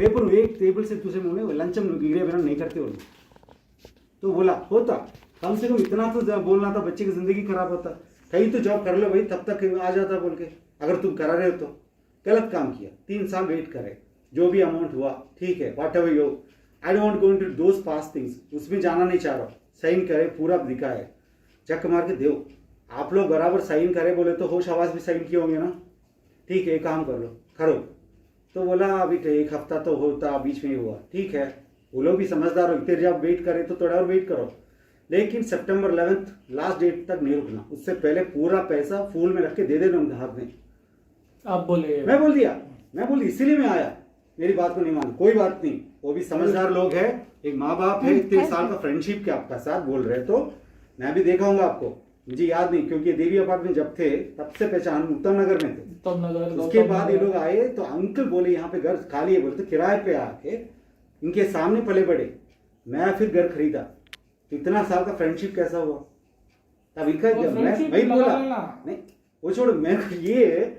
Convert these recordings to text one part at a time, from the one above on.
Paper एक table से दूसरे मुंह लंच गिरे बिना नहीं करते वो लोग। तो बोला होता कम से कम इतना तो बोलना था, बच्चे की जिंदगी खराब होता, कहीं तो जॉब कर लो भाई, तब तक आ जाता बोल के, अगर तुम करा रहे हो तो। गलत काम किया, 3 साल वेट करे, जो भी अमाउंट हुआ ठीक है, what ever you, I don't want go into those past things, उसमें जाना नहीं चाह रहा। साइन करे, पूरा दिखाए, चक मार के दो। आप लोग बराबर साइन करे बोले तो होश आवाज भी साइन किए होंगे ना, ठीक है एक काम कर लो करो। तो बोला अभी 1 हफ्ता तो होता, बीच में ही हुआ, ठीक है वो लोग भी समझदार हो, इतने जब वेट करे तो थोड़ा और वेट करो, लेकिन सितंबर 11 लास्ट डेट तक नहीं रुकना, उससे पहले पूरा पैसा फूल में रख के दे देना उनके हाथ में। आप बोले, मैं बोल दिया इसीलिए मैं आया, मेरी बात को नहीं मान, कोई बात नहीं, वो भी समझदार लोग है, एक माँ बाप है, इतने साल का फ्रेंडशिप के आपका साथ बोल रहे, तो मैं भी देखा हूँ आपको, मुझे याद नहीं क्योंकि देवी अपार्टमेंट जब थे तब से पहचान, उत्तम नगर में थे, उत्तम नगर, उसके बाद ये लोग आए तो अंकल बोले यहाँ पे घर खाली है, बोलते किराए पे आके इनके सामने पले बड़े, मैं फिर घर खरीदा, तो इतना साल का फ्रेंडशिप कैसा हुआ। तब इनका मैं वही बोला नहीं, वो छोड़, मैं ये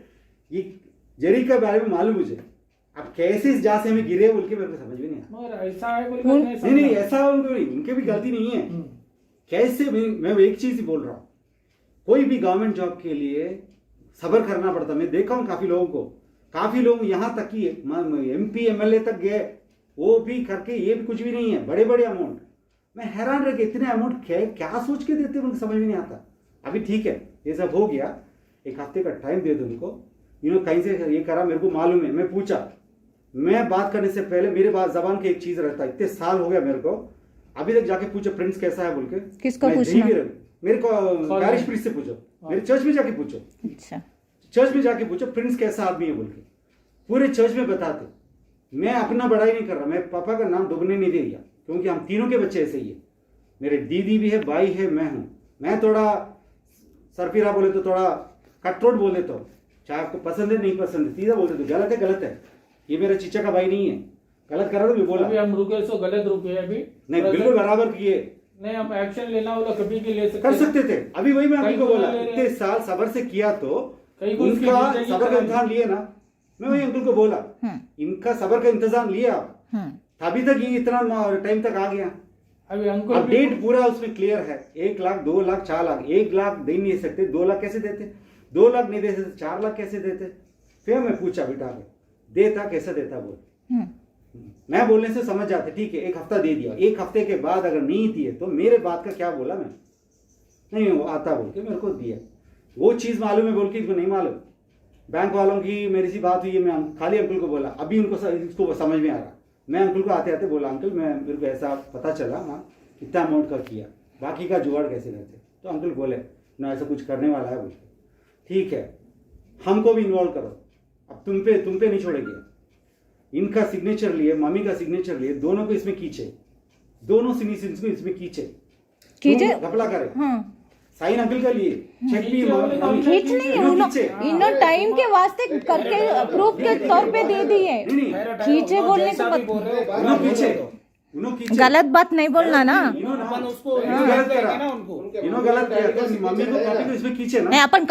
जेरी के बारे में मालूम मुझे, अब कैसे इस जा से हमें गिरे बोल के मेरे को समझ में नहीं आया। ऐसा है नहीं ऐसा उनके भी गलती नहीं है, कैसे मैं एक चीज ही बोल रहा हूँ, कोई भी गवर्नमेंट जॉब के लिए सब्र करना पड़ता। मैं देखा हूँ काफी लोगों को, काफी लोग यहाँ तक कि MP MLA तक गए, वो भी करके ये भी कुछ भी नहीं है, बड़े बड़े अमाउंट। मैं हैरान रह गया, इतने अमाउंट क्या सोच के देते मुझे समझ में नहीं आता। अभी ठीक है ये सब हो गया, 1 हफ्ते का टाइम दे दो उनको, कहीं से ये करा मेरे को मालूम है, मैं पूछा, मैं बात करने से पहले मेरे पास जबान की एक चीज रहता है, इतने साल हो गया मेरे को, अभी तक जाके पूछो प्रिंस कैसा है बोल के, किसको पूछना? मेरे को पैरिश प्रिंस से पूछो, मेरे चर्च में जाके पूछो, अच्छा चर्च में जाके पूछो प्रिंस कैसा आदमी है बोल के, पूरे चर्च में बताते। मैं अपना बड़ाई नहीं कर रहा, मैं पापा का नाम डूबने नहीं दे दिया, क्योंकि हम तीनों के बच्चे ऐसे ही है, मेरे दीदी भी है, भाई है, मैं हूं। मैं थोड़ा सरफिरा बोले तो थोड़ा कटरोट बोल देता हूँ, चाहे आपको पसंद है नहीं पसंद है, सीधा बोल देते, गलत है गलत है, ये मेरा चीचा का भाई नहीं है, गलत करा तो मैं बोला। अभी हम रुके सो गलत रुके अभी नहीं बिल्कुल बराबर किए, नहीं हम एक्शन लेना वाला कभी भी ले सकते, कर सकते थे। अभी वही मैं आपको बोला, इतने साल सबर से किया तो उनका सबर का इम्तिहान लिए ना, मैं वही अंकल को बोला इनका सबर का इंतजाम लिया, अभी तक ये इतना टाइम तक आ गया। अभी अंकल अब डेट पूरा उसमें क्लियर है, 1 लाख 2 लाख 4 लाख, 1 लाख दे नहीं सकते, 2 लाख कैसे देते, 2 लाख नहीं दे सकते, 4 लाख कैसे देते। फिर मैं पूछा बेटा देता कैसे देता बोल, मैं बोलने से समझ जाते, ठीक है 1 हफ्ता दे दिया, 1 हफ्ते के बाद अगर नहीं दिए तो मेरे बात का क्या बोला, मैं नहीं वो आता बोल के मेरे को दिया, वो चीज मालूम है बोल के इसको नहीं मालूम। बैंक वालों की मेरी सी बात हुई है, मैं खाली अंकल को बोला, अभी उनको इसको समझ में आ रहा, मैं अंकल को आते आते बोला अंकल मेरे को ऐसा पता चला हाँ इतना अमाउंट का किया, बाकी का जुगाड़ कैसे करते। तो अंकल बोले ना ऐसा कुछ करने वाला है बोल के, ठीक है हमको भी इन्वॉल्व करो, अब तुम पे नहीं छोड़ेंगे। इनका सिग्नेचर लिए, मम्मी का सिग्नेचर लिए, दोनों को इसमें खींचे, दोनों सिग्नेचर इसमें खींचे घपला करे। साइन अंकल का लिए चेक भी खींच नहीं, इन टाइम के वास्ते करके प्रूफ के तौर पे दे दिए, खींचे बोलने का गलत बात नहीं बोलना ना, गलत किया मम्मी को पापी को इसमें खींचे ना, नहीं अपन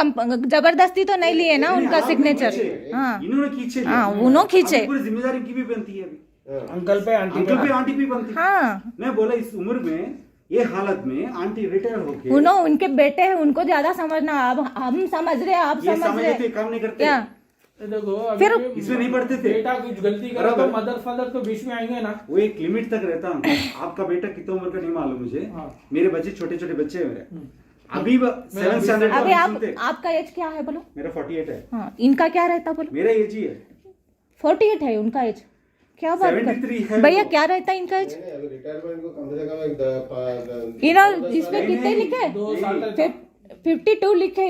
जबरदस्ती तो नहीं लिए ना उनका सिग्नेचर, इन्होंने खींचे, उन्होंने खींचे, पूरी जिम्मेदारी की भी बनती है अभी, अंकल पे आंटी भी बनती है। मैं बोला इस उम्र में ये हालत में आंटी रिटायर होके, उनके बेटे हैं, उनको ज्यादा समझना, अब हम समझ रहे आप समझ रहे, काम नहीं करते देखो फिर इसमें नहीं पढ़ते थे, बेटा कुछ गलती करे तो मदर फादर तो बीच में आएंगे ना, वो एक लिमिट तक रहता हूँ। आपका बेटा कितने उम्र का नहीं मालूम मुझे, मेरे बच्चे छोटे छोटे बच्चे हैं मेरे, अभी 7th स्टैंडर्ड। अभी आपका एज क्या है बोलो? मेरा 48 है। हाँ, इनका क्या रहता बोलो? मेरा एज ही है 48 है उनका एज, क्या बात कर भैया, क्या रहता है इनका एज? रिटायरमेंट को कम से कम इसमें कितने लिखे? 52 लिखे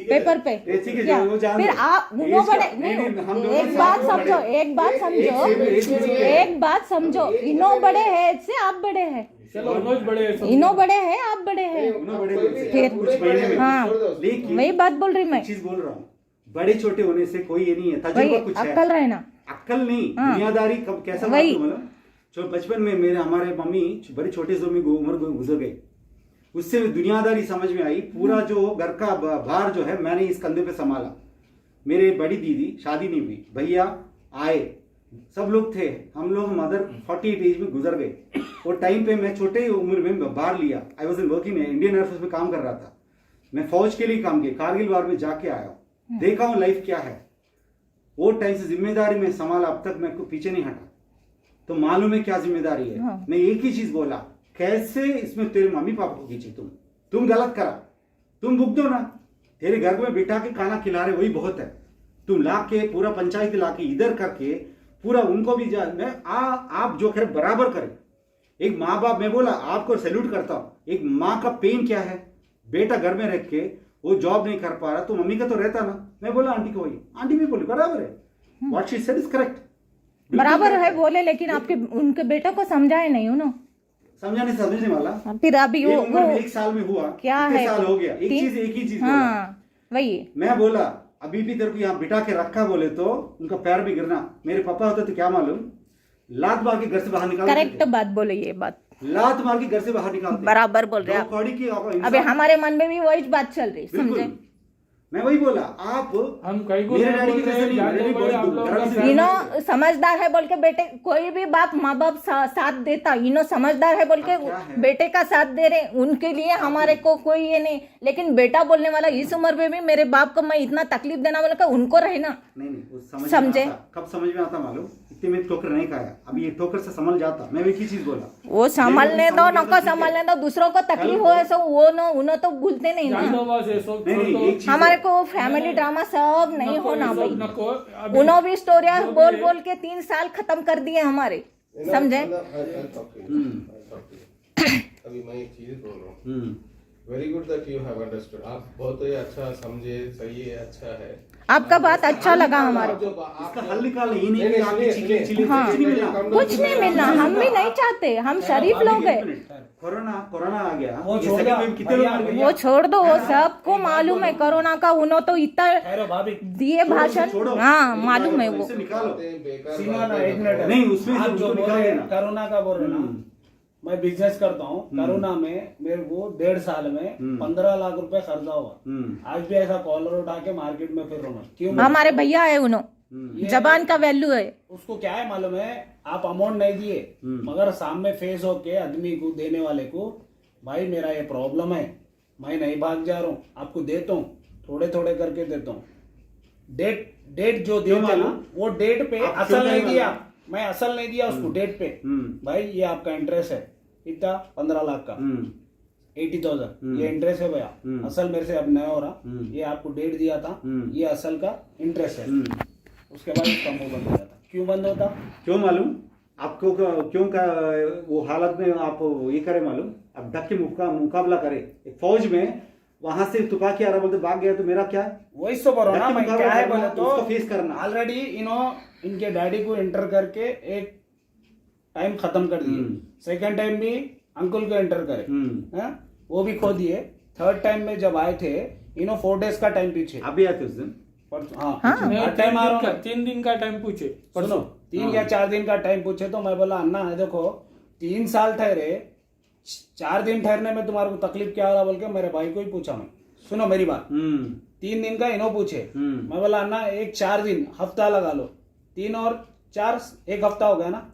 पेपर पे। फिर आप एक बात समझो, इनो बड़े हैं से आप बड़े हैं, इनो बड़े हैं आप बड़े हैं, फिर हाँ वही बात बोल रही मैं, चीज बोल रहा हूँ, बड़े छोटे होने से कोई ये नहीं है, तजुर्बा कुछ है, अक्ल रहना, अक्ल नहीं दुनियादारी कब कैसा मतलब। जो बचपन में हमारे मम्मी बड़ी छोटे से उम्र गुजर गई, उससे दुनियादारी समझ में आई, पूरा जो घर का भार जो है मैंने इस कंधे पे संभाला। मेरे बड़ी दीदी शादी नहीं हुई, भैया आए सब लोग थे, हम लोग मदर 48 एज में गुजर गए। वो टाइम पे मैं छोटे उम्र में बाहर लिया, आई वॉज इन वर्किंग में, इंडियन एयरफोर्स में काम कर रहा था। मैं फौज के लिए काम किया, कारगिल वार में जाके आया हूँ, देखा हूँ लाइफ क्या है। वो टाइम से जिम्मेदारी में संभाला, अब तक मैं को पीछे नहीं हटा, तो मालूम है क्या जिम्मेदारी है। मैं एक ही चीज बोला, कैसे इसमें तेरे मम्मी पापा को खींचे, तुम गलत करा, तुम भुग दो ना, तेरे घर में बिठा के खाना खिला रहे वही बहुत है। तुम ला के पूरा पंचायत ला के इधर करके पूरा उनको भी आप जो करे बराबर करें। एक माँ बाप, मैं बोला आपको सैल्यूट करता हूं। एक माँ का पेन क्या है, बेटा घर में रख के वो जॉब नहीं कर पा रहा, तो मम्मी का तो रहता ना। मैं बोला आंटी को, वही आंटी भी बोली बराबर है, what she said is correct, बराबर है बोले, लेकिन आपके उनके बेटे को समझाए नहीं हो ना, समझने वाला। फिर अभी ये वो उम्र में 1 साल में हुआ, क्या कितने है, साल हो गया, एक ही चीज हाँ वही मैं बोला अभी भी तेरे को यहाँ बिठा के रखा बोले तो उनका पैर भी गिरना। मेरे पापा होते तो क्या मालूम, लात मार के घर से बाहर निकाल, करेक्ट बात बोले, ये बात लात मार के घर से बाहर निकालते, बराबर बोल रहे हैं। अभी हमारे मन में भी वही बात चल रही, समझे। मैं वही बोला, आप हम कई को मेरे नहीं डैडी बोल की रहे, जैसे नहीं, जान मेरे दो भाई, आप डैडी लोग बहुत का दुखी इनो समझदार है बोल के बेटे, कोई भी बाप माँ बाप साथ देता, इनो समझदार है बोल के बेटे का साथ दे रहे, उनके लिए हमारे को कोई ये नहीं। लेकिन बेटा बोलने वाला इस उम्र में भी मेरे बाप को मैं इतना तकलीफ देना बोला का उनको रहे ना, नहीं वो समझे। कब समझ में आता मालूम, इतने में ठोकर नहीं खाया, अभी ये ठोकर से संभल जाता। मैं एक ही चीज बोला, वो संभालने दो, नको संभालने दो, दूसरों को तकलीफ हो ऐसा वो न उन्हें तो भूलते नहीं जान ना। दो बस, ये सब नहीं, छोड़ दो। एक चीज हमारे को फैमिली ड्रामा सब नहीं नको, होना ये सब भाई। नको, अभी उन्हों भी स्टोरिया जो भी बोल है- बोल के 3 साल खत्म कर दिए हमारे, समझे। अभी मैं एक चीज बोल रहा हूँ, very good that you have understood. आप बहुत ही अच्छा समझे, सही है, अच्छा है। आपका बात अच्छा लगा हमारे को। इसका हल निकाल, ये नहीं कि आपकी चिल्ली चिल्ली हाँ, कुछ नहीं मिलना, कुछ नहीं मिलना, हम भी नहीं चाहते, हम शरीफ लोग हैं। कोरोना आ गया, वो ये छोड़ second दो, wave कितने लोग मर गए? वो छोड़ दो, वो सबको मालूम है कोरोना का, उन्हों तो इतना ठहरो भाभी, दिए भाषण, छोड़ो। हाँ मालूम है वो। इसे निकालो, सीमा ना, एक मिनट। नहीं, उसमें से आप उसको जो बोल निकाल रहे देना। हैं, कोरोना का बोल रहे हैं ना, मैं बिजनेस करता हूँ। कोरोना में मेरे को 1.5 साल में 15 लाख रुपए खर्चा हुआ। आज भी ऐसा कॉलर उठा के मार्केट में फिर रहा हूँ, क्यों? हमारे भैया है उन्हों, जबान का वैल्यू है। उसको क्या है मालूम है, आप अमाउंट नहीं दिए, मगर सामने फेस होके आदमी को, देने वाले को, भाई मेरा ये प्रॉब्लम है, मैं नहीं भाग जा रहा हूँ, आपको देता हूँ, थोड़े थोड़े करके देता हूँ। डेट जो देते ना, वो डेट पे असल नहीं दिया, मैं असल नहीं दिया उसको, डेट पे, भाई ये आपका इंटरेस्ट है इतना 15 लाख का, 80,000 ये इंटरेस्ट है भैया, असल मेरे से अब नया हो रहा, ये आपको डेट दिया था, ये असल का इंटरेस्ट है। उसके बाद उसका मुंह बंद हो जाता। क्यों बंद होता? क्यों मालूम आपको, क्यों का वो हालत में आप ये करे मालूम, अब डट के मुकाबला करे। एक फौज में वहां से तुपाकी आ रहा बोलते भाग गया, तो मेरा क्या, वही तो बोलो ना, मैं क्या है बोले तो उसको फेस करना। ऑलरेडी इनके डैडी को एंटर करके एक टाइम खत्म कर दिए, सेकंड टाइम भी अंकुल को एंटर करे, हैं? वो भी खो दिए। थर्ड टाइम में जब आए थे, 4 डेज का टाइम पीछे, अभी आते उस दिन, हाँ टाइम आ रहा हूँ, 3 दिन का टाइम पूछे, सुनो 3 या 4 दिन का टाइम पूछे, तो मैं बोला अन्ना है देखो, 3 साल ठहरे, 4 दिन ठहरने में तुम्हारे को तकलीफ क्या हो रहा बोल के मेरे भाई को ही पूछा मैं। सुनो मेरी बात, 3 दिन का इन्हों पूछे, मैं बोला अन्ना एक 4 दिन हफ्ता लगा लो, 3 और 4 1 हफ्ता हो गया ना,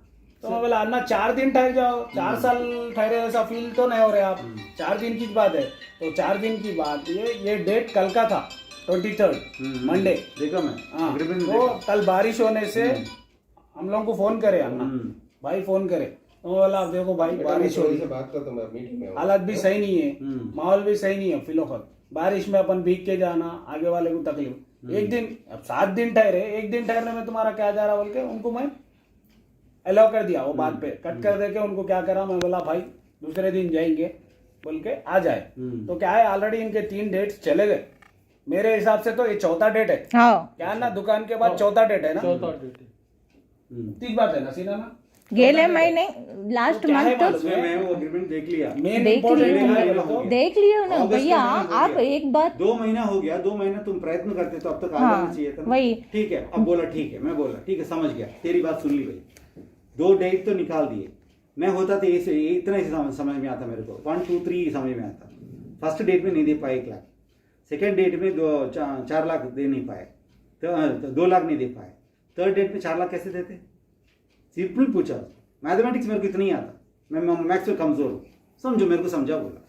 तो मैं बोला अन्ना 4 दिन ठहर जाओ, 4 साल ठहरे ऐसा फील तो नहीं हो रहे आप, 4 दिन की बात है। तो 4 दिन की बात, ये डेट कल का था, 23 मंडे, देखा मैं, हाँ, agreement तो देखा। कल बारिश होने से हम लोगों को फोन करे अन्ना, भाई फोन करे, तो बोला अब देखो भाई बारिश हो रही है, बात करता हूँ मैं मीटिंग में, हालत भी सही नहीं है, माहौल भी सही नहीं है, फिलहाल बारिश में अपन भीग के जाना, आगे वाले को तकलीफ। एक दिन, अब 7 दिन ठहरे, 1 दिन ठहरने में तुम्हारा क्या जा रहा बोल के उनको मैं अलाउ कर दिया, वो बात पे कट कर दे के उनको क्या करा, मैं बोला भाई दूसरे दिन जाएंगे बोल के आ जाए। तो क्या है, ऑलरेडी इनके 3 डेट्स चले गए, मेरे हिसाब से तो ये 4था डेट है, हाँ क्या ना, दुकान के बाद 4था डेट है ना, 4था डेट है। ठीक बात है ना सीना ना, गेले महीने लास्ट क्या है मंथ मालूम उसमें मैं वो एग्रीमेंट देख लिया, मेन देख इंपॉर्टेंट लिया, क्या है बोलो तो, देख लियो ना अगस्त भैया। का महीना हो आप गया। एक बात, 2 महीना हो गया, 2 महीना तुम प्रयत्न करते तो अब तक आ हाँ, जाना चाहिए था ना। वही। ठीक है, अब बोला ठीक है, मैं बोला ठीक है, समझ गया, तेरी बात सुन ली भाई, 2 डेट तो निकाल दिए। मैं होता तो इतना ही समझ में आता मेरे को, 1 2 3 समझ में आता। फर्स्ट डेट में नहीं दे पाए 1 लाख, सेकेंड डेट में 4 लाख दे नहीं पाए, तो 2 लाख नहीं दे पाए, थर्ड डेट में 4 लाख कैसे देते? सिंपल पूछा, मैथमेटिक्स मेरे को इतना नहीं आता, मैं मैथ्स में कमजोर हूँ, समझो मेरे को समझा बोला,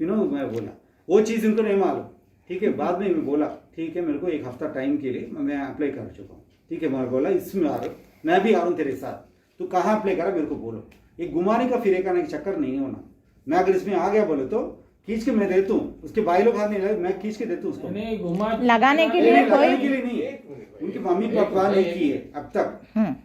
मैं बोला वो चीज़ उनको नहीं मालूम, ठीक है। बाद में मैं बोला ठीक है मेरे को 1 हफ्ता टाइम के लिए मैं अप्लाई कर चुका हूँ, ठीक है। मैं बोला इसमें आ रहा हूँ, मैं भी आ रहा हूँ तेरे साथ, तू कहाँ अप्लाई करा मेरे को बोलो। ये घुमाने का फिरे का चक्कर नहीं होना, मैं अगर इसमें आ गया बोले तो खींच के मैं देता हूँ, उसके भाई लोग हाथ नहीं लगे, मैं खींच के देता हूँ उसको, नहीं घुमा लगाने के लिए लगाने के कोई लिए नहीं है, उनके मम्मी पापा ने की है अब तक,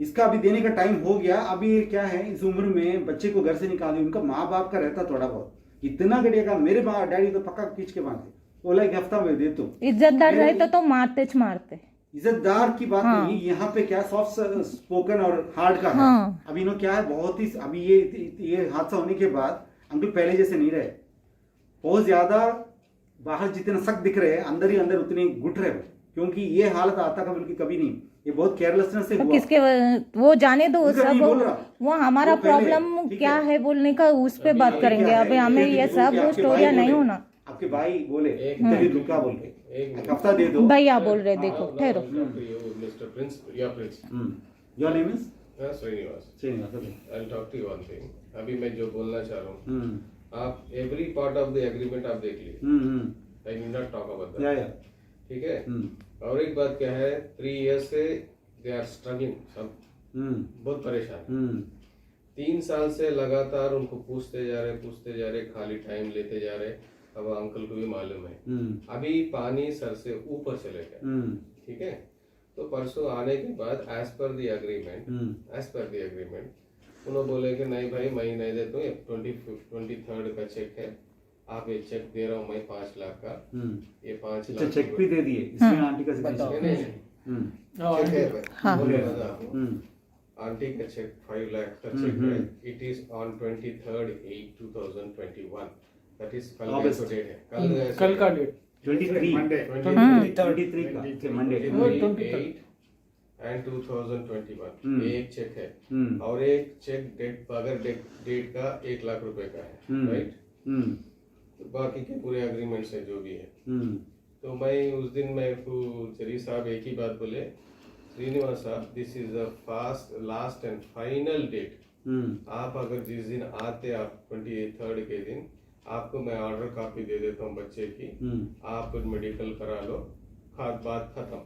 इसका अभी देने का टाइम हो गया। अभी क्या है इस उम्र में बच्चे को घर से निकाल, उनका माँ बाप का रहता थोड़ा बहुत, इतना घटिया का मेरे माँ डैडी तो पक्का खींच के मारते, बोला 1 हफ्ता में दे तू। इज्जतदार रहते तो मारते। इज्जतदार की बात नहीं, यहाँ पे क्या सॉफ्ट स्पोकन और हार्ड का है। अभी इन्हों क्या है बहुत ही, अभी ये हादसा होने के बाद अंकल पहले जैसे नहीं रहे, बहुत ज्यादा बाहर जितने सख्त दिख रहे हैं अंदर ही अंदर उतने घुट रहे, क्योंकि ये हालत आता कभी नहीं, ये बहुत केयरलेसनेस से हुआ। किसके वो जाने दो, उनका नहीं बोल रहा। सब वो हमारा वो पहले, प्रॉब्लम ठीक क्या है। है बोलने का उस पे बात करेंगे। अभी हमें ये सब वो स्टोरिया नहीं होना। आपके भाई बोले तेरी रुका बोल के 1 हफ्ता दे दो, भैया बोल रहे देखो ठहरो। Mr. Prince, your Prince. Your name is Srinivas. Srinivas, okay. I'll talk to you one thing. अभी मैं जो बोलना चाह रहा हूँ, आप every part of the agreement आप देख लीजिए. I need not talk about that. या ठीक है? और एक बात क्या है, 3 years से they are struggling, सब बहुत परेशान हैं. 3 साल से लगातार उनको पूछते जा रहे, खाली टाइम लेते जा रहे. अब अंकल को भी मालूम है, अभी पानी सर से ऊपर चले गया, ठीक है। तो परसों आने के बाद एज पर द एग्रीमेंट उन्होंने बोले कि नहीं भाई मैं नहीं देता हूँ, 23rd का चेक है, आप ये चेक दे रहा हूँ मैं 5 लाख का, ये 5 लाख चेक भी दे दिए, इसमें आंटी का नहीं, नहीं, चेक है, हाँ। बोले बता दूँ, आंटी का चेक 5 लाख का चेक है, it is on 23rd 8 2021, that is कल का डेट है, कल का डेट 23 Monday. 23 का मंडे, 28 and 2021 एक चेक है, और एक चेक डेट अगर डेट का 1 लाख रुपए का है, राइट। तो बाकी के पूरे एग्रीमेंट्स है जो भी है। तो मैं उस दिन मेरे को जरी साहब एक ही बात बोले, श्रीनिवास साहब this is the last and final date, आप अगर जिस दिन आते आप 23rd के दिन, आपको मैं ऑर्डर कॉपी दे देता हूँ बच्चे की, आप मेडिकल करा लो, बात खत्म।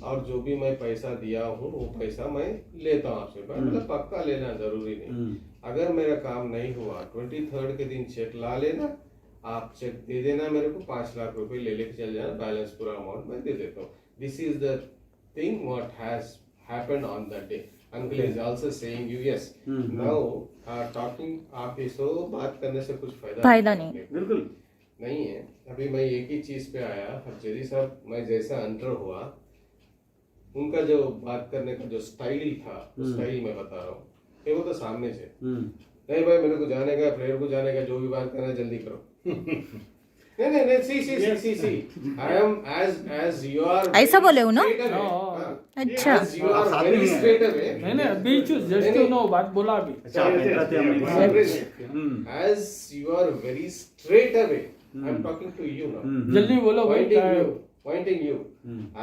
और जो भी मैं पैसा दिया हूँ वो पैसा मैं लेता हूँ आपसे, मतलब पक्का लेना जरूरी नहीं। अगर मेरा काम नहीं हुआ 23rd के दिन चेक ला लेना, आप चेक दे देना मेरे को, 5 लाख रुपए ले लेके चल जाना, बैलेंस पूरा अमाउंट मैं दे देता हूँ। This is the thing what has happened on that day. Uncle is also saying you yes now talking, आप इसको बात करने से कुछ फायदा नहीं, बिल्कुल नहीं है। अभी मैं एक ही चीज पे आया, जरी साहब मैं जैसा एंटर हुआ, उनका जो बात करने का जो स्टाइल था, उस स्टाइल में बता रहा हूँ, ये वो तो सामने से नहीं भाई मेरे को जाने का, प्रेयर को जाने का, जो भी बात करना है जल्दी करो। नहीं सी I am as you are ऐसा बोले ना? अच्छा, as you are very straight away, नहीं अभी जस्ट नो बात बोला अभी, as you are very straight away, I am talking to you now, जल्दी बोलो भाई, pointing you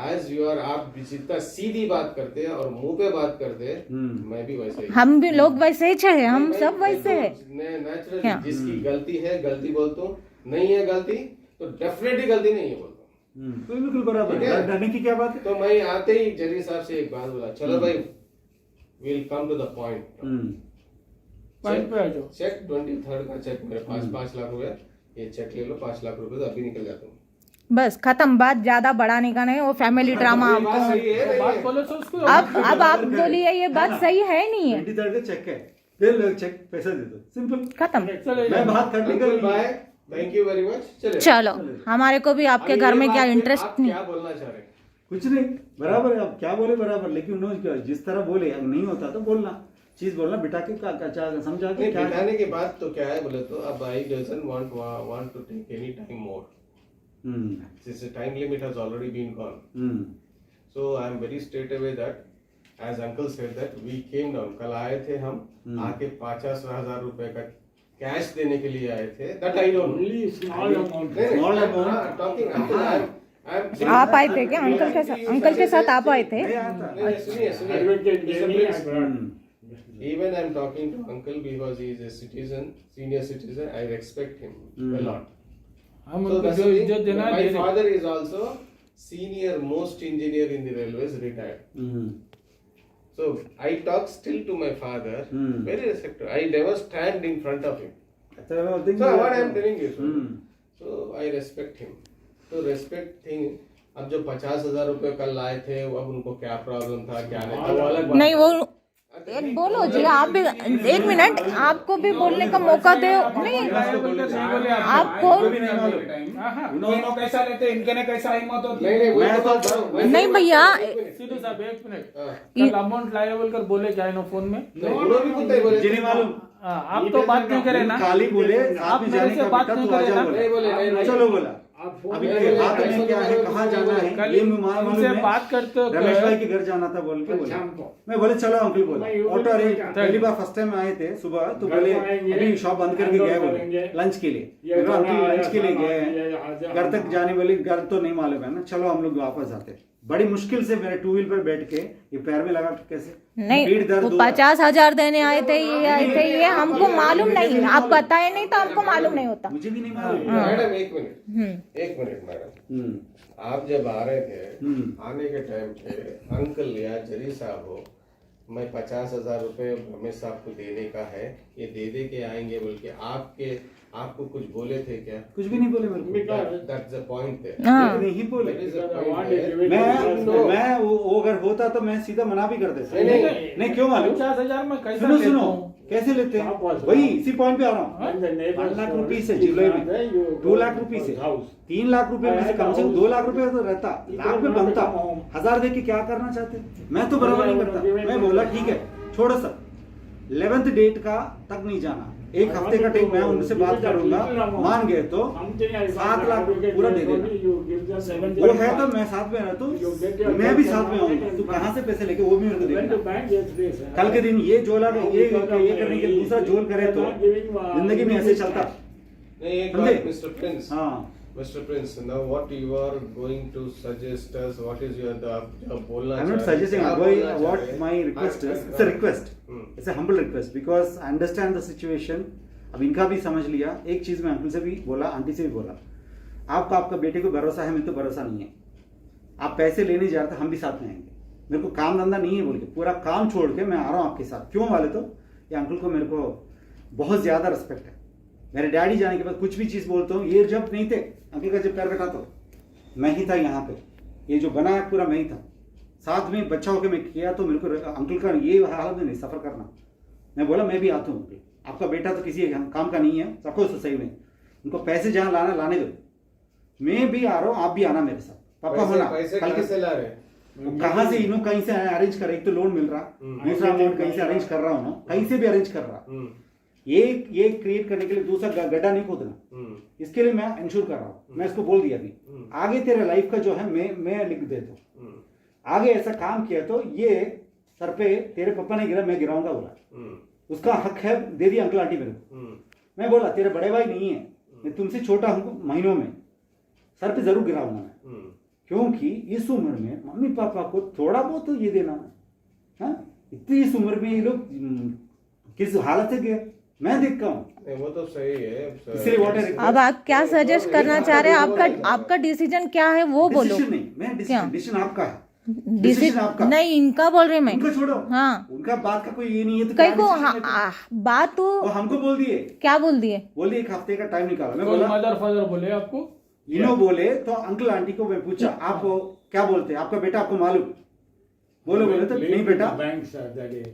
as you are, आप जितना सीधी बात करते हैं और मुंह पे बात करते हैं, मैं भी वैसे ही, हम भी लोग वैसे ही चाहे, हम सब वैसे है। नेचुरली जिसकी गलती है गलती बोलता हूँ, नहीं है गलती तो डेफिनेटली गलती नहीं है बोलता हूँ, बिल्कुल बराबर है, डरने की क्या बात है। तो मैं आते ही जरी साहब से एक बात बोला, चलो भाई will come to the point पे आ जाओ। चेक 23rd का चेक मेरे पास 5 लाख रुपए, ये चेक ले लो, 5 लाख रुपए तो अभी निकल जाता हूँ, बस खत्म, बात ज्यादा बढ़ाने का नहीं, वो फैमिली ड्रामा ये बात आपको। सही है, बात बोलो तो उसको अब आप बोलिए ये बात सही है नहीं है, 23rd का चेक है, फिर लोग चेक पैसा दे दो, सिंपल खत्म। मैं बात करने का bye, thank you very much. चलो हमारे को भी आपके घर में क्या इंटरेस्ट नहीं। क्या बोलना चाह रहे हैं? कुछ नहीं, बराबर है, अब क्या बोले बराबर, लेकिन उन्होंने जिस तरह बोले, अगर नहीं होता तो बोलना, चीज बोलना, बिठा के समझा के क्या बिठाने के बाद तो क्या है बोले तो, अब I doesn't want to take any time more, since the time limit has already been gone, so I am very straight away that as uncle said that we came down, कल आए थे हम, आके 50,000 रुपए का कैश देने के लिए आए थे, that I don't know, Only small amount. Small amount. talking uncle, आप आए थे क्या अंकल के साथ आप आए थे? नहीं आया था। सुनिए Advocate Mr. gave me Prince, a grant. even I'm talking to uncle because he is a citizen, senior citizen. I respect him a lot. हम So उनको that's जो the thing. इज्जत देना है My दे रहे। father is also senior most engineer in the railways, retired. So I talk still to my father, very respectful. I never stand in front of him. So what I am telling you, sir. So I respect him. So respect thing. अब जो 50,000 रुपए कल लाए थे, अब उनको क्या problem था क्या नहीं था वो अलग बात नहीं है। वो एक बोलो जी, आप भी 1 मिनट, आपको भी बोलने का मौका दे। नहीं आपको इन्होंने कैसा लेते, इनके ने कैसा हिम्मत होती नहीं नहीं वही तो बात कर रहा हूँ। नहीं भैया, सिद्धू साहब 1 मिनट, हाँ। कल अमाउंट लायबल कर बोले क्या इन्हों फोन में? नहीं, उन्होंने भी कुत्ता ही बोले मुझे नहीं मालूम। हाँ, आप तो बात नहीं करे ना, खाली बोले आप मेरे से बात नहीं करे ना। नहीं बोले नहीं बोले। चलो बोला आप फोन अभी में के हाथ में क्या है, कहाँ जाना है, कल ये मालूम उनसे है। बात करते हो रमेश भाई के घर जाना था बोल के बोले। शाम को। मैं बोले चलो अंकल बोला मैं यूं ऑटो अरेंज। बोलूंगा। पहली बार फर्स्ट टाइम आए थे सुबह तो घर बोले को आएंगे, अभी शॉप बंद करके अनलोड गए बोले करेंगे। लंच के लिए। ये मैं कहा, खाना अंकल आया, लंच के लिए खाना गए ये हैं, आजा, घर तक जाने वाले, घर तो नहीं मालूम है ना, चलो हम लोग वापस आते। बड़ी मुश्किल से मेरे 2 व्हील पर बैठ के ये पैर में लगा कैसे नहीं पीठ दर्द वो हो रहा है। 50,000 देने आए थे, ये आए थे, ये हमको मालूम नहीं, आप बताए नहीं तो हमको मालूम नहीं होता। मुझे भी नहीं मालूम। मैडम एक मिनट हम्म। एक मिनट मैडम, आप जब आ रहे थे आने के टाइम पे अंकल या जरी साहब हो, मैं 50,000 रुपए रमेश साहब को देने का है, ये दे के आएंगे बोल के आपको कुछ बोले थे क्या? कुछ भी नहीं बोले मेरे को। दैट्स द पॉइंट है। हाँ। नहीं बोले। That is the point है। मैं वो अगर होता तो मैं सीधा मना भी कर देता। नहीं क्यों मालूम? 50,000 में कैसा सुनो लेता सुनो हूँ? कैसे लेते हैं Stop was वही wrong. इसी पॉइंट पे आ रहा हूँ। When the neighbors 1 lakh told रुपए से each जुलाई other, में you 2 go लाख to रुपए से his house. 3 लाख रुपए में से कम से कम 2 लाख रुपए तो रहता, लाख में बनता। 1,000 दे के क्या करना चाहते? मैं तो बराबर नहीं करता। मैं बोला ठीक है छोड़ो सब, 11th डेट का तक नहीं जाना, 1 हफ्ते का टाइम मैं उनसे बात करूंगा, मान गए तो 7 लाख पूरा दे देना। वो है तो मैं साथ में रहता हूँ, मैं भी साथ में आऊंगा। तू कहाँ से पैसे लेके वो भी मेरे को देना। कल के दिन ये जोला ये करने के लिए दूसरा जोल करे तो जिंदगी में ऐसे चलता। नहीं एक समझे? बात मिस्टर प्रिंस, हाँ Mr. Prince, now what you are going to suggest us? What is your जो बोलना I'm not चाह रहे हैं? suggesting. क्या I'm going. बोलना चाह What रहे हैं? my request is, it's a request. Hmm. It's a humble request because I understand the situation. अब इनका भी समझ लिया। एक चीज मैं अंकल से भी बोला, आंटी से भी बोला, आपका बेटे को भरोसा है, मुझे तो भरोसा नहीं है। आप पैसे लेने जा रहे थे, हम भी साथ में आएंगे। मेरे को काम धंधा नहीं है बोल के पूरा काम छोड़ के मैं आ रहा हूँ आपके साथ। क्यों वाले तो ये अंकल को मेरे को बहुत ज्यादा रिस्पेक्ट है। मेरे डैडी जाने के बाद कुछ भी चीज बोलता हूँ, ये जब नहीं थे अंकल का जब पैर बैठा तो मैं ही था यहाँ पे, ये जो बना है पूरा मैं ही था। साथ में बच्चा होकर मैं किया तो मेरे को अंकल का ये हालत में नहीं सफर करना। मैं बोला मैं भी आता हूँ अंकल, आपका बेटा तो किसी काम का नहीं है, सबको सही में उनको पैसे जहाँ लाना लाने दो, मैं भी आ रहा हूँ, आप भी आना मेरे साथ। पापा होना पैसे कल कहाँ के से ला रहे हैं? वो कहाँ से इन्हों कहीं से अरेंज कर, एक तो लोन मिल रहा, दूसरा अमाउंट कहीं से अरेंज कर रहा हूँ, कहीं से भी अरेंज कर रहा। ये क्रिएट करने के लिए दूसरा गड्ढा नहीं खोदना, इसके लिए मैं इंश्योर कर रहा हूँ। मैं इसको बोल दिया अभी, आगे तेरे लाइफ का जो है मैं लिख देता हूँ। आगे ऐसा काम किया तो ये सर पे तेरे पापा ने गिरा, मैं गिराऊंगा बोला। उसका हक है, दे दिया अंकल आंटी मेरे को। मैं बोला तेरे बड़े भाई नहीं है, मैं तुमसे छोटा हूँ महीनों में, सर पे जरूर गिराऊंगा मैं, क्योंकि इस उम्र में मम्मी पापा को थोड़ा बहुत तो ये देना है। इतनी इस उम्र में ये लोग किस हालत से गए मैं देखता हूँ। वो तो सही है। इसलिए वाटर अब आप क्या सजेस्ट करना चाह रहे हैं? आपका डिसीजन क्या है वो बोलो। डिसीजन नहीं, मैं डिसीजन आपका है, डिसीजन डिसीजन आपका नहीं, इनका बोल रही मैं। उनको छोड़ो, हाँ उनका बात का कोई ये नहीं है तो कई क्या को decision लेते? बात तो वो हमको बोल दिए, क्या बोल दिए? बोलिए 1 हफ्ते का टाइम निकाला। मैं कोई बोला मदर फादर बोले आपको? इनो बोले तो अंकल आंटी को मैं पूछा आप क्या बोलते हैं, आपका बेटा आपको मालूम? बोले तो नहीं बेटा Banks that day.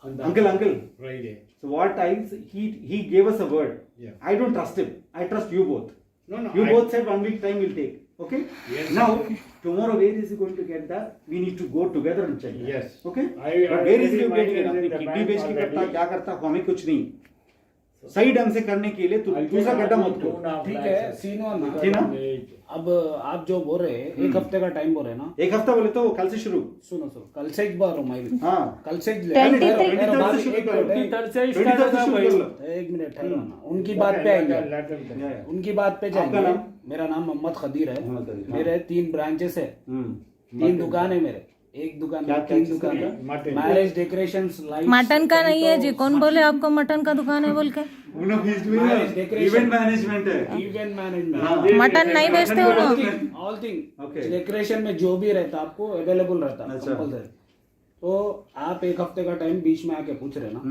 On the uncle Friday. so what he gave us a word. Yeah. I don't trust him, I trust you both. No. You both said 1 week time will take, okay? Yes. Now tomorrow where is he going to get that? We need to go together and check that. Yes. Okay? I But where is he already getting it? minded अपनी the kidney bank बेच के करता already. क्या करता हमें कुछ नहीं। सही ढंग से करने के लिए तू दूसरा गड्ढा मत करो। ठीक है सीनो ना। ठीक ना? अब आप जो बोल रहे हैं 1 हफ्ते का टाइम बोल रहे हैं ना। एक हफ्ता बोले तो कल से शुरू। सुनो कल से एक बार मैं भी हाँ कल से 23 स्टार्ट होगा भाई। एक मिनट ठहरो ना, उनकी बात पे आएंगे, उनकी बात पे आपका जाएंगे। नाम? मेरा नाम मोहम्मद खदीर है। मोहम्मद खदीर, हाँ। मेरे 3 ब्रांचेस है, 3 दुकान है मेरे। एक दुकान क्या- में क्या 3 चीज़ दुकान का? है, मैरिज डेकोरेशंस लाइट। मटन का नहीं है जी, कौन बोले आपको मटन का दुकान है बोल के? Marriage decoration. इवेंट मैनेजमेंट है। इवेंट हाँ। मैनेजमेंट, मटन नहीं बेचते हो लोग? All thing Okay. डेकोरेशन में जो भी रहता आपको अवेलेबल रहता अच्छा। compulsory। तो आप 1 हफ्ते का टाइम बीच में आके पूछ रहे ना,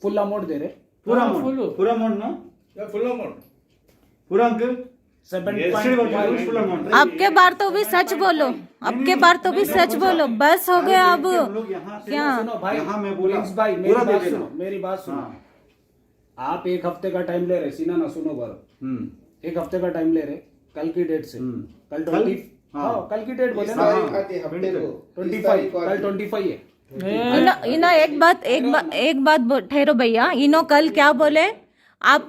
फुल अमाउंट दे रहे, पूरा हाँ, अमाउंट full। पूरा अमाउंट ना फुल अमाउंट पूरा अंकल 7.5 फुल अमाउंट। आपके बार तो भी सच बोलो, आपके बार तो भी सच बोलो, बस हो गया अब। हम लोग यहाँ से क्या? सुनो भाई, यहाँ मैं बोला, प्रिंस भाई मेरी पूरा दे बात देना। सुनो, मेरी बात सुनो। हाँ। आप 1 हफ्ते का टाइम ले रहे, सीना ना सुनो बार। 1 हफ्ते का टाइम ले रहे कल की डेट से। कल 20, हाँ। हाँ कल की डेट बोले ना, हाँ। हफ्ते को 25, कल 25 है। इनो एक बात ठहरो भैया, इनो कल क्या बोले? आप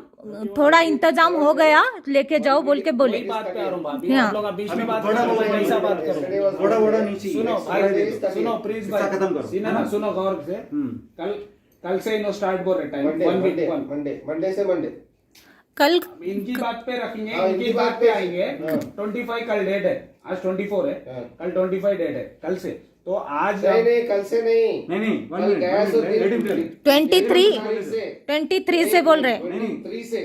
थोड़ा इंतजाम हो गया लेके जाओ बोल के बोले। वही बात पे आ रहा हूँ भाभी, हाँ। आप लोग बीच में बात थोड़ा करो, बहुत मैं कैसा बात करूँ? थोड़ा बड़ा नीचे सुनो भाई, सुनो प्लीज इसका खत्म भाई, करो। सीना ना सुनो गौर से। कल से इनो स्टार्ट बोल रहे टाइम 1 वीक 1 मंडे से मंडे कल इनकी बात पे रखेंगे, हाँ, इनकी बात पे आएंगे। 25 कल डेट है, आज 24 है, कल 25 डेट है कल से। तो आज नहीं कल से नहीं नहीं कल गया सो 23 से बोल रहे। 23 से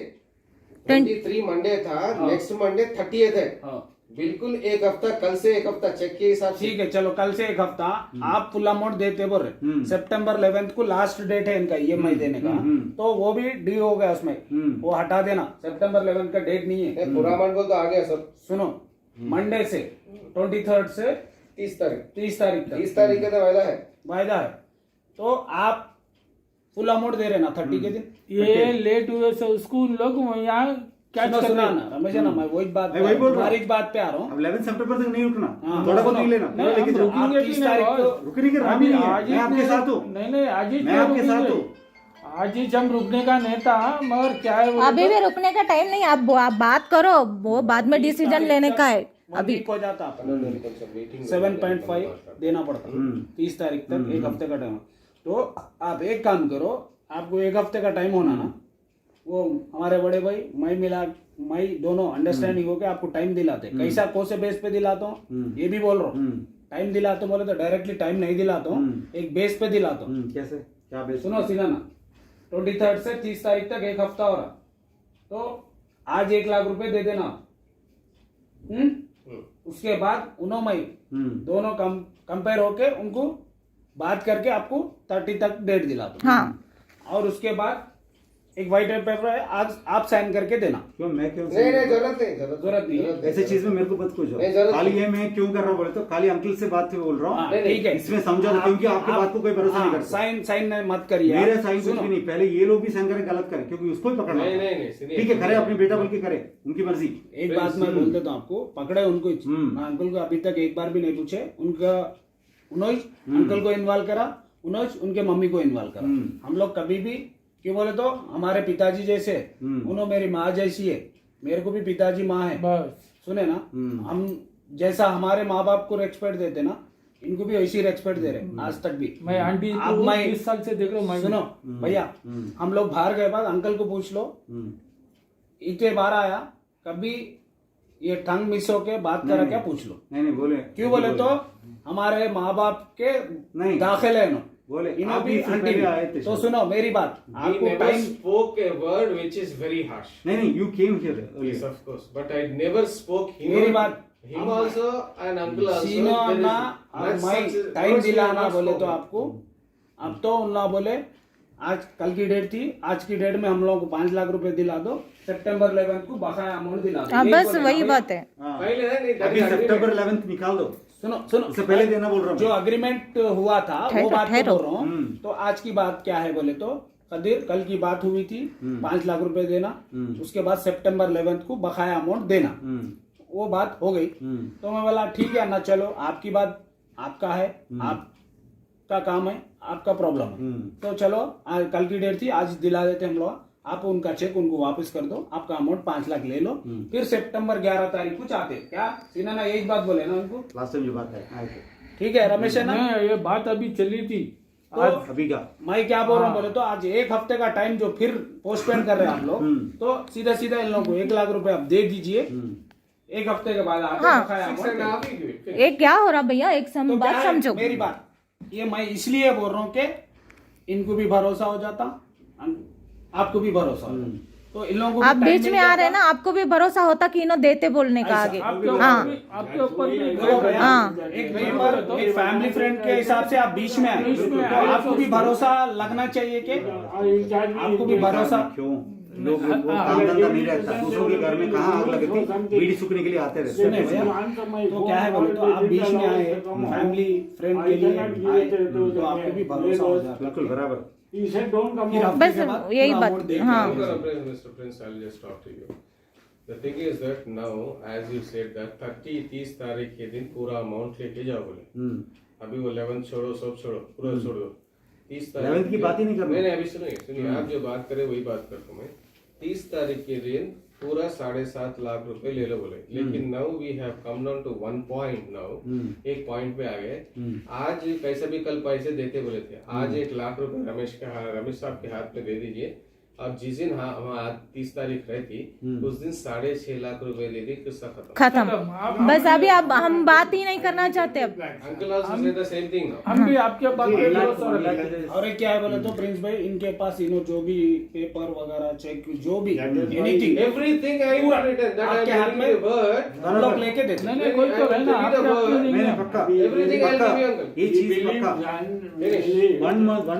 23 मंडे था, नेक्स्ट मंडे 30th है। हाँ। बिल्कुल 1 हफ्ता, कल से 1 हफ्ता चेक के हिसाब से। ठीक है चलो, कल से 1 हफ्ता आप फुल अमाउंट देते बोल रहे। सितंबर 11 को लास्ट डेट है इनका EMI देने का, तो वो भी डी हो गया उसमें, वो हटा देना। सितंबर 11 का डेट नहीं है। पूरा अमाउंट को तो आ गया सब। सुनो, मंडे से 23 से 30 तारीख 30 तारीख तक 30 तारीख का तो वायदा है। वायदा है। तो आप फुल अमाउंट दे रहे ना 30 के दिन। ये लेट हुए से उसको उन लोग यहाँ कैच सुनो कर सुना रहे ना रमेश ना, मैं वही बात मैं वही बोल रहा हूँ। तुम्हारी बात पे आ रहा हूँ। अब 11 सितंबर तक नहीं रुकना, हाँ, थोड़ा बहुत सुनो। नहीं लेना, पूरा लेके जाओ। आप 30 तारीख को रुकने की रामी नहीं है, मैं आपके साथ हूँ। नहीं आज ही मैं क्यों आपके साथ रुकेंगे? हूँ। आज ही हम रुकने का नहीं था, मगर क्या है बोले अभी तो- भी रुकने का टाइम नहीं, आप बात करो, वो बाद में डिसीजन लेने का है। अभी हो जाता आपका 7.5 देना पड़ता 30 तारीख तक 1 हफ्ते का टाइम। तो आप एक काम करो, आपको 1 हफ्ते का टाइम होना ना, वो हमारे बड़े भाई मैं दोनों अंडरस्टैंडिंग हो के आपको टाइम दिलाते। कैसा कौन से बेस पे दिलाता हूँ ये भी बोल रहा हूँ। टाइम दिलाता हूँ बोले तो डायरेक्टली टाइम नहीं दिलाता हूँ, एक बेस पे दिलाता हूँ। कैसे क्या बेस? सुनो सीधा ना, 23 से 30 तारीख तक 1 हफ्ता हो रहा, तो आज 1 लाख रुपए दे देना। उसके बाद उन्हों मई दोनों कंपेयर होके उनको बात करके आपको 30 तक डेट दिला दो। हाँ। और उसके बाद एक व्हाइट पेपर है, आज आप साइन करके देना। क्यों मैं क्यों नहीं जरूरत नहीं जरूरत नहीं है। ऐसे चीज में मेरे को मत पूछो। नहीं, जरूरत खाली ये मैं क्यों कर रहा हूँ बोले तो खाली अंकल से बात पे बोल रहा हाँ, हूँ। ठीक है, इसमें समझा दो, क्योंकि आपके बात को कोई भरोसा नहीं करता। साइन मत करिए। मेरे आप। साइन कुछ सुनो, भी नहीं, पहले ये लोग भी साइन करें, गलत करें, क्योंकि उसको ही पकड़ना नहीं, होता है। नहीं, नहीं, सुनिए। ठीक है, करे अपने बेटा बोल के करे, उनकी मर्जी। एक बात मैं बोल देता हूँ आपको, पकड़े उनको। मैं अंकल को अभी तक एक बार भी नहीं पूछे, उन्होंने अंकल को इन्वॉल्व करा, उन्होंने उनके मम्मी को इन्वॉल्व करा। हम लोग कभी भी क्यों बोले तो हमारे पिताजी जैसे, उन्होंने मेरी माँ जैसी है, मेरे को भी पिताजी माँ है। बस सुने ना, हम जैसा हमारे माँ बाप को रेस्पेक्ट देते ना, इनको भी वैसी रेस्पेक्ट दे रहे आज तक भी। मैं आंटी अब को मैं 30 साल से देख रहा हूँ। मैं सुनो भैया, हम लोग बाहर गए बाद अंकल को पूछ लो, इतने बार आया कभी ये टंग मिस होके बात करा क्या, पूछ लो। नहीं बोले क्यों बोले तो हमारे माँ बाप के नहीं। दाखिले है ना, बोले इन्हों आप भी भी इससे आंटी पहले भी। आए थे तो शायद। सुनो मेरी बात, He आपको never time spoke a word which is very harsh. नहीं you came here Yes, of course. But I never spoke him. मेरी बात, Him also and uncle also. Sino there is ना, much मैं such- time words we have दिलाना not बोले तो spoken. आपको, अब तो उन लोग बोले आज कल की डेट थी, आज की डेट में हम लोगों को 5 लाख रुपए दिला दो, सितंबर 11 को बकाया अमाउंट दिला दो। हाँ, यही बस बोले वही ना। बात है। पहले है नहीं, that अभी is agreement. सितंबर 11 निकाल दो, सुनो इससे पहले देना बोल रहा हूँ जो मैं। अग्रीमेंट हुआ था वो ठहरो, बात तो ठहरो। बोल रहा हूँ। तो आज की बात क्या है बोले तो कदीर, कल की बात हुई थी 5 लाख रुपए देना, उसके बाद सितंबर 11 को बकाया अमाउंट देना, वो बात हो गई। तो मैं बोला ठीक है ना, चलो आपकी बात आपका है, आपका काम है, आपका प्रॉब्लम है, तो चलो आज कल की डेट थी, आज दिला देते हम लोग। आप उनका चेक उनको वापस कर दो, आपका अमाउंट 5 लाख ले लो, फिर सितंबर 11 तारीख को चाहते क्या सीना ना यही बात बोले ना उनको, लास्ट टाइम जो बात है आए ठीक है रमेश है ना। नहीं, ये बात अभी चली थी। तो अभी का मैं क्या बोल रहा हूँ बोले तो आज 1 हफ्ते का टाइम जो फिर पोस्टपोन कर रहे हैं आप लोग, तो सीधा सीधा इन लोगों को 1 लाख रुपए आप दे दीजिए, 1 हफ्ते के बाद आपको हाँ। बकाया amount दे। ये क्या हो रहा भैया, एक तो क्या बात है, समझो। मेरी बात ये मैं इसलिए बोल रहा हूँ कि इनको भी भरोसा हो जाता, आपको भी भरोसा हो जाता, तो इन लोगों को आप भी time बीच मिल में आ रहे हैं जाता। ना, आपको भी भरोसा होता कि इन्हों देते बोलने का आगे। हाँ आपके ऊपर भी देखो भैया, हाँ। एक मेंबर एक फैमिली फ्रेंड के हिसाब से आप बीच में आए, तो आपको भी भरोसा लगना चाहिए कि आपको भी भरोसा। क्यों लोग वो काम धंधा नहीं रहता, दूसरों के घर में कहाँ आग लगती, बीड़ी सूखने के लिए आते रहते सुने भैया, तो क्या है बोले तो आप बीच में आए फैमिली फ्रेंड के लिए आए, तो आपको भी भरोसा हो जाता। बिल्कुल बराबर। फिर हफ्ते बस के बाद यही पूरा बात, amount दे हाँ। दीजिए। Mr. Prince, I'll just talk to you. The thing is that now, as you said that 30 तारीख के दिन पूरा अमाउंट लेके जाओ बोले, अभी वो 11 छोड़ो, सब छोड़ो, पूरा छोड़ दो। 30 तारीख 11 की बात ही नहीं करनी। मैंने अभी सुनिए आप जो बात करे वही बात करता हूँ मैं। 30 तारीख के दिन पूरा 7.5 लाख रुपए ले लो बोले, लेकिन now we have come down to 1 point now, एक पॉइंट पे आ गए। आज पैसे भी कल पैसे देते बोले थे, आज 1 लाख रुपए रमेश साहब के हाथ में दे दीजिए। अब जिस दिन आज 30 तारीख रहती उस दिन 6.5 लाख रुपए दे दी, किस्सा खत्म। बस अभी अब हम बात ही नहीं करना चाहते अब। Uncle also say the same thing now. हम भी आपके बात पे भरोसा रखते हैं। और एक क्या है बोले तो प्रिंस भाई, इनके पास इन्हों जो भी पेपर वगैरह चेक जो भी एनीथिंग एवरीथिंग आई पूरा written that I आपके am हाथ giving में you word। हम लोग लेके देते नहीं नहीं, कोई तो है ना, आपके हाथ में नहीं मैंने है। पक्का Everything I'll पक्का give you, uncle। ये चीज पक्का one uncle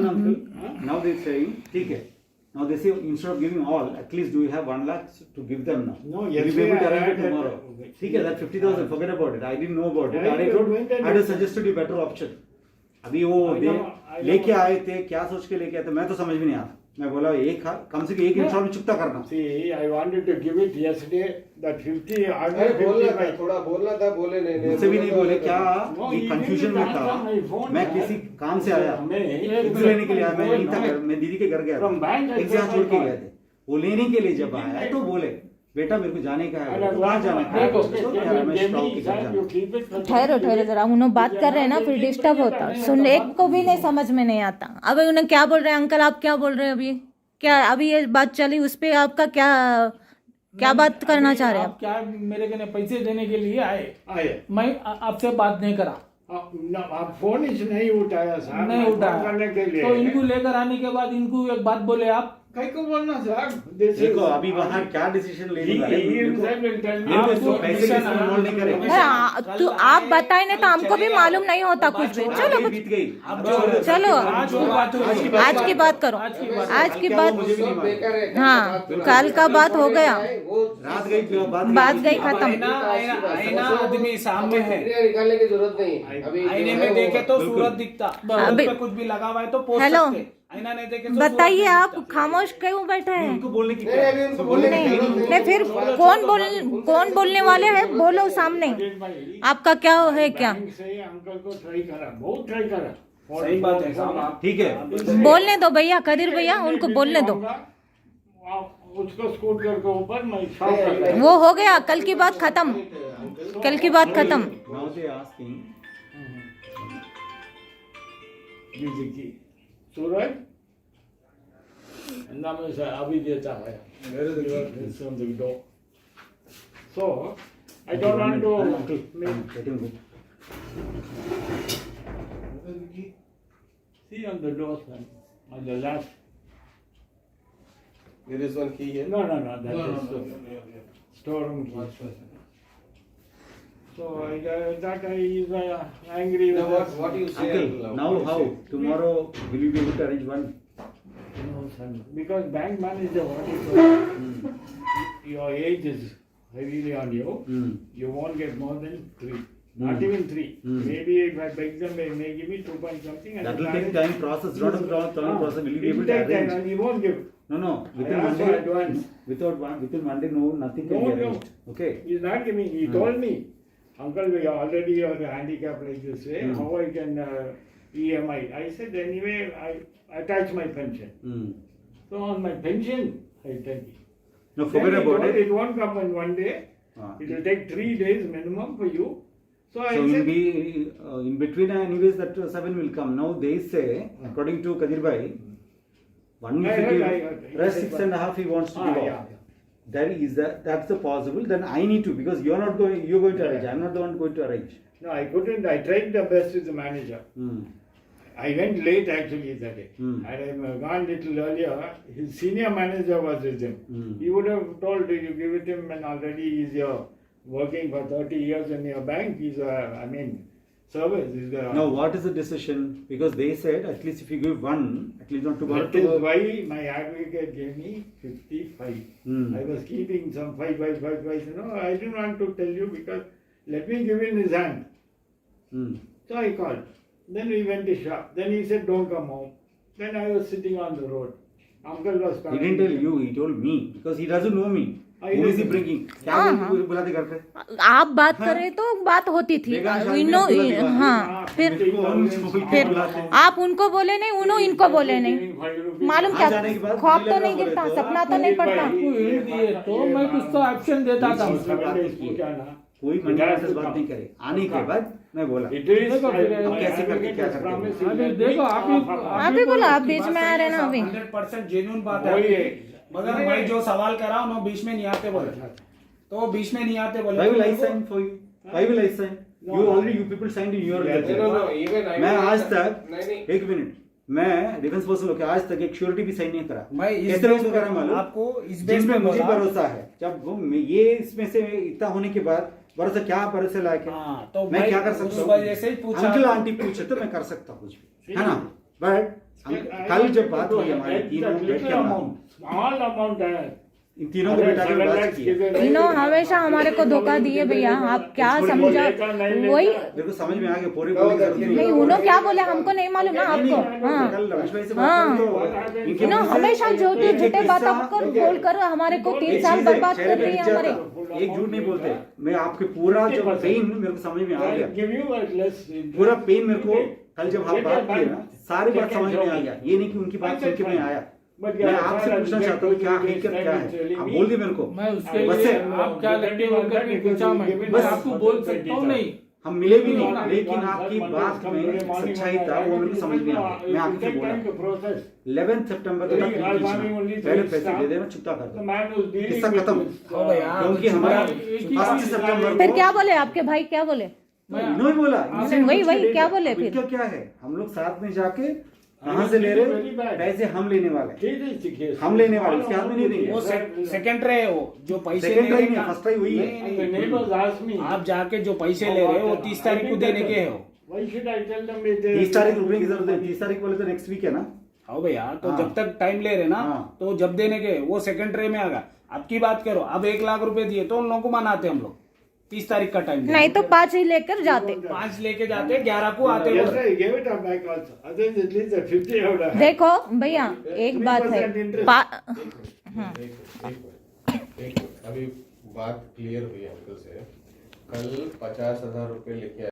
now they say ठीक है, now they say instead of giving all, at least do you have 1 lakh to give them now? No, Will yes, you be able to I arrange it had tomorrow? that. ठीक है, that 50,000 forget about it, I didn't know about it, I I don't want that. had suggested you better option। अभी वो I know, लेके आए थे, क्या सोच के लेके आए थे मैं तो समझ में नहीं आता। मैं बोला कम से कम एक इंस्टॉलमेंट चुकता करना। See, I wanted to give it yesterday, that 50, अरे बोलना था, थोड़ा बोलना था, बोले नहीं मुझसे भी नहीं बोले, क्या No, ये he कंफ्यूजन didn't में था। answer my phone, मैं man। किसी काम से आया, मैं- बुक्स लेने के लिए आया, मैं नहीं था घर, मैं दीदी के घर गया From bank I exam got छोड़ my के call। गए थे। वो लेने के लिए जब आया तो बोले बेटा मेरे को जाने का है, कहाँ जाना है? तो क्या रमेश राव के घर जाना। ठहरो ठहरो जरा, उन्होंने बात कर रहे हैं ना, फिर डिस्टर्ब होता, सुन एक को भी नहीं समझ में नहीं आता। अब उन्हें क्या बोल रहे हैं अंकल, आप क्या बोल रहे हैं अभी, क्या अभी ये बात चली उस पे आपका क्या बात करना चाह रहे हैं आप क्या मेरे के पैसे देने के लिए आए? आए। मैं आपसे बात नहीं करा, आप फोन इस नहीं उठाया साहब, नहीं मैं उठाया, फोन करने के लिए तो इनको लेकर आने के बाद इनको एक बात बोले आप, कहीं को बोलना साहब, this is- देखो अभी वहाँ क्या डिसीजन लेने He- वाले he मेरे himself will tell me। को आपको पैसे के decision इस्तेमाल नहीं करेंगे। हैं। तो आप बताए नहीं तो हमको भी मालूम नहीं होता कुछ भी। चलो आगे बीत गई, अब चलो आज की बात हुई, आज की बात करो, आज की बात, मुझे भी नहीं मालूम। हाँ कल का बात हो गया, रात गई बात गई खत्म। आईना आदमी सामने है, निकालने की जरूरत नहीं। अभी आईने में देखे तो सूरत दिखता, सूरत अभी- पे कुछ भी लगा हुआ है तो पोस्ट हेलो, सकते, आईना नहीं देखे तो बताइए सूरत आप नहीं दिखता। खामोश क्यों बैठे हैं? उनको बोलने की नहीं, क्या अभी उनको बोलने की नहीं जरूरत नहीं। नहीं, फिर कौन बोलने वाले हैं, बोलो सामने, आपका क्या है क्या? बैंक से अंकल को ट्राई करा, बहुत ट्राई करा। सही बात है साहब, आप ठीक है, बोलने दो भैया, कदीर भैया उनको बोलने दो, उसको स्कूटर के ऊपर मैं शॉप करता हूँ। वो हो गया, कल की बात खत्म, कल की बात खत्म। now they asking म्यूजिक की सूरज नाम से अभी देता है from the door. So I don't want to let him go. see on the door sir, on the last. There is one key here. No, that is the storeroom key. So that I is angry Now with us. what you say? Uncle, now how? Tomorrow will you be able to arrange one? No, son. Because bank manager what he told, your age is heavily on you. You won't get more than 3. Not even 3. Maybe if I beg them, they may give me 2 point something. And That the will take balance- time process, lot of time process. Will you be It able will to take time arrange? and he won't give. No, within I asked one for day, advance. within one day, no, nothing can No, be no. arranged. Okay. He's not giving. He told me, Uncle, we are already on a handicap like this way. How I can EMI? I said, anyway, I attach my pension. So on my pension, I tell you. No, forget Then about it. It won't come in one day. It will take 3 days minimum for you. So I So said, will be in between, anyways, that 7 will come. Now they say, according to Kadir Bhai, 1 I will heard. give, rest 6.5 he wants to give off. That's the possible. Then I need to, because you're going to arrange. I'm not the one going to arrange. No, I couldn't. I tried the best with the manager. I went late actually that day. Had I gone little earlier, his senior manager was with him. He would have told you give it him, and already he's here working for 30 years in your bank. He's service. Now, what is the decision? Because they said at least if you give one, at least not to That is why my aggregate gave me 55. I was keeping some 5. I didn't want to tell you because let me give in his hand. So I called. Then we went to shop. Then he said, don't come home. Then I was sitting on the road. Uncle was He coming. didn't tell you, he told me, because he doesn't know me. Who is he bringing? क्या बुलाते घर पे? आप बात करें तो बात होती थी हाँ फिर आप उनको बोले नहीं, उन्होंने इनको बोले नहीं, मालूम क्या ख्वाब तो नहीं गिरता, सपना तो नहीं पड़ता। आपको हिंट दिए तो मैं कुछ तो एक्शन देता था। कोई मंडल से बात नहीं करे, आने के बाद मैं बोला कैसे करके क्या करते अभी देखो आप ही बोला, आप बीच में आ रहे ना अभी। 100% जेन्युइन बात है, मगर मैं जो सवाल कर रहा हूँ वो बीच में नहीं आते बोले, तो बीच में नहीं आते बोले। Why will I sign for you? Why will I sign? You people signed in your letter. मैं आज तक एक मिनट, मैं डिफेंस पर्सन होकर आज तक एक श्योरिटी भी साइन नहीं करा। मैं इस कैसे लोगों को करा मालूम? आपको इस बेस जिसमें पे मुझे बोला। भरोसा है, जब वो ये इसमें से इतना होने के बाद भरोसा क्या भरोसे लायक है? हाँ, तो मैं क्या कर सकता उस हूँ? वजह से ही पूछा। अंकल आंटी पूछे तो मैं कर सकता हूँ कुछ भी, है ना? बट कल जब बात हुई हमारे तीनों बैठ के स्मॉल अमाउंट है, इन तीनों को बैठा के बात की, तीनों हमेशा हमारे को धोखा दिए भैया, आप क्या समझा? वही मेरे को समझ में आ गया, पूरी बोलने की जरूरत नहीं, नहीं। उन्होंने क्या बोले हमको नहीं मालूम ना आपको। हाँ कल रमेश भाई से बात करी तो इनके इन्हों मुंह से हमेशा झूठी एक झूठे बात किस्सा- कर बोल कर हमारे को 3 एक साल चीज़ है, बर्बाद चेहरे कर पे रही है दिख हमारे। जाता, एक झूठ नहीं बोलते। मैं आपके पूरा जो पेन मेरे को समझ में आ गया, give you a less पूरा पेन मेरे को कल जब आप बात किए ना, सारी बात समझ में आ गया। ये नहीं कि उनकी बात सुन के मैं आया, मैं आपसे पूछना चाहता हूँ क्या हकीकत क्या है, आप बोल दिए मेरे को। मैं उसके बस लिए है। आप क्या लड़के बनकर के पूछा, मैं आपको बोल सकता हूँ नहीं। हम मिले भी नहीं, लेकिन आपकी बात में सच्चाई था वो मेरे को समझ में आ गया। मैं आपसे बोला 11 सितंबर तक पहले पैसे दे देना, चुकता कर दो, किस्सा खत्म। क्योंकि हमारा 1 सितंबर फिर क्या बोले आपके भाई, क्या बोले? इन्होंने बोला वही क्या बोले फिर? इनका क्या है, हम लोग साथ में जाके कहाँ से ले रहे पैसे, हम लेने वाले, हम लेने वाले, उसके हाथ में नहीं वो देंगे। सेकेंडरी है, वो जो पैसे सेकेंड लेने नहीं, का- फर्स्ट वही है। नहीं, आप जाके जो पैसे ले रहे हो वो 30 तारीख को देने के हो। 30 तारीख रुकने की जरूरत है, 30 तारीख बोले तो नेक्स्ट वीक है ना। हाँ भैया, तो हाँ। जब तक टाइम ले रहे ना, हाँ। तो जब देने के वो सेकेंडरी में आगा। आपकी बात करो, अब 1 लाख रुपए दिए तो उन लोगों को मनाते हम लोग, 30 तारीख का टाइम नहीं तो 5 ही लेकर जाते। 5 लेके जाते, 11 को आते। देखो भैया एक बात है, अभी बात क्लियर हुई अंकल से, कल 50,000 रुपए लेके